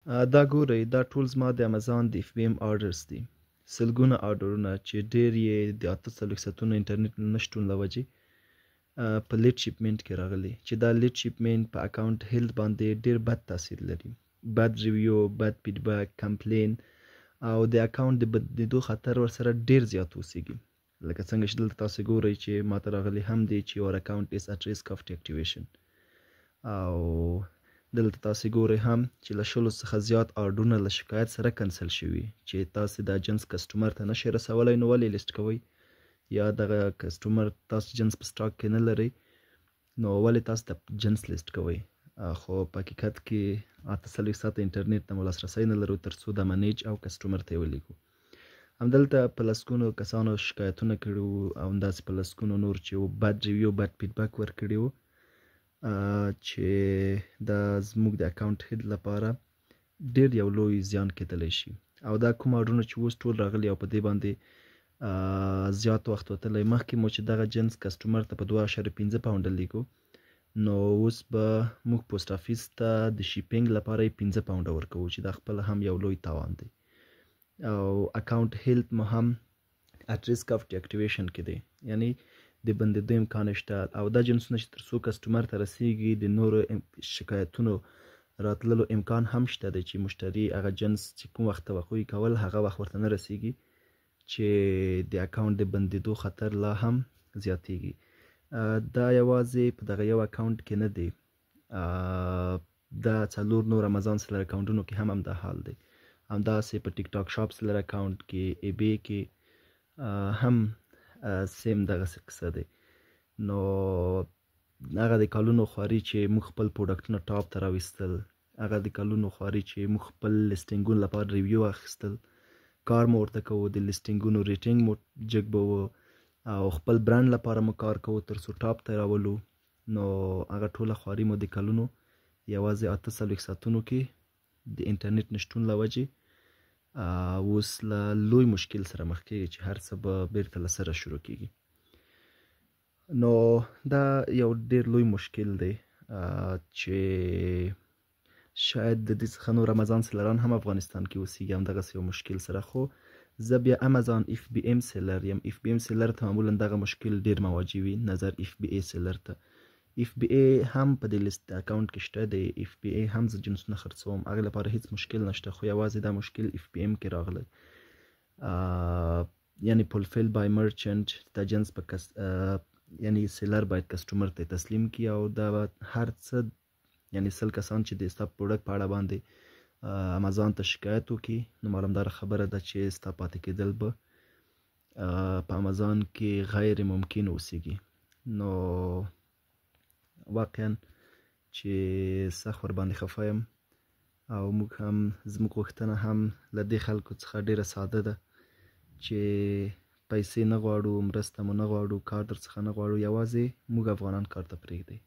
دا ګورئ دا ټول زما د امازان د اف بی ام آرډرز دي. سلګونه آرډرونه چې ډېر یې د 48 ساعتونو انټرنیټ نه شتون له وجې په لیټ شپمنټ کې راغلي، چې دا لیټ شپمنټ په اکاونټ هیلث باندې ډېر بد تاثیر لري. بد ریویو، بد فیډبک، کمپلین او د اکاونټ د بدلیدو خطر ورسره ډېر زیات اوسېږي. لکه څنګه چې دلته تاسو ګورئ چې ماته راغلی هم دی چې your account is at risk of deactivation. او دلته تاسو ګورئ هم چې له 100 څخه زیات آرډرونه له شکایت سره کنسل شوي، چې تاسو دا جنس کسټمر ته نشئ رسولی، نو ولې لیست کوئ؟ یا دغه کسټمر تاسو جنس په سټاک کې نه لرئ، نو ولې تاسو د جنس لیست کوئ؟ خو په حقیقت کې 48 ساعته انټرنیټ ته مو لاسرسی نه لرو تر څو دا منیج او کسټمر ته یې ولیږو. همدلته په لسګونو کسانو شکایتونه کړي وو او همداسې په لسګونو نور چې بد ریویو، بد فیډبک ورکړي وو، چې دا زموږ د اکاونټ هیډ لپاره ډېر یو لوی زیان کېدلی شي. او دا کوم آرډرونه چې اوس ټول راغلي او په دې باندې زیات وخت وتلی، مخکې مو چې دغه جنس کسټمر ته په 2.5 پاونډه لیږو، نو اوس به موږ پوسټ افیس ته د شیپینګ لپاره یې 15 پاونډه ورکوو، چې دا خپله هم یو لوی تاوان دی. او اکاونټ هیلث مو هم ات ریسک اف ډیاکټیویشن کې دی، یعنی د بندېدو امکان شته. او دا جنسونه چې تر څو کسټمر ته رسیږي د نورو شکایتونو راتللو امکان هم شته دی، چې مشتری هغه جنس چې کوم وخت توقع کول هغه وخت ورته نه رسیږي، چې د اکاونټ د بندېدو خطر لا هم زیاتیږي. دا یوازې په دغه یو اکاونټ کې نه دی، دا 4 نور امازان سیلر اکاونټونو کې هم همدا حال دی. همداسې په ټیک ټاک شاپ سیلر اکاونټ کې، ای بی کې هم سیم دغسې قصه دی. نو هغه د کلونو خواري چې موږ خپل پروډکټونه ټاپ ته راویستل، هغه د کلونو خواري چې موږ خپل لیسټینګونو لپاره ریویو اخیستل، کار مو ورته کوو، د لیسټینګونو ریټینګ مو جګبوو او خپل برانډ لپاره مو کار کوو تر څو ټاپ ته راولو، نو هغه ټوله خواري مو د کلونو یوازې 48 ساعتونو کې د انټرنیټ نشتون له وجې اوس له لوی مشکل سره مخ کېږي، چې هر څه به بیرته له سره شروع کېږي. نو دا یو ډېر لوی مشکل دی چې شاید د دې څخه نور امازان سیلران هم افغانستان کې اوسېږي همدغسې یو مشکل سره. خو زه بیا امازان اف بی ام سیلر یم. اف بی ام سیلر ته معمولا دغه مشکل ډېر مواجه وي نظر اف بی ای سیلر ته. اف بی ای هم په دې لیست اکاونټ کې شته دی، اف بی ای هم زه جنسونه خرڅوم، هغې لپاره هیڅ مشکل نشته، خو یوازې دا مشکل اف بی ام کې راغلی، یعنی فولفیل بای مرچنټ، دا جنس په یعنی سیلر باید کسټمر ته تسلیم کړي او دا هر څه یعنی 100 کسان چې د ستا پروډکټ په اړه باندې امازان ته شکایت وکړي، نو معلومداره خبره ده چې ستا پاتې کېدل به په امازان کې غیر ممکن اوسېږي. نو واقعا چې سخت ورباندې خفه یم او موږ هم زموږ غوښتنه هم له دې خلکو څخه ډېره ساده ده چې پیسې نه غواړو، مرسته مو نه غواړو، کار در څخه نه غواړو، یوازې موږ افغانان کار ته پرېږدئ.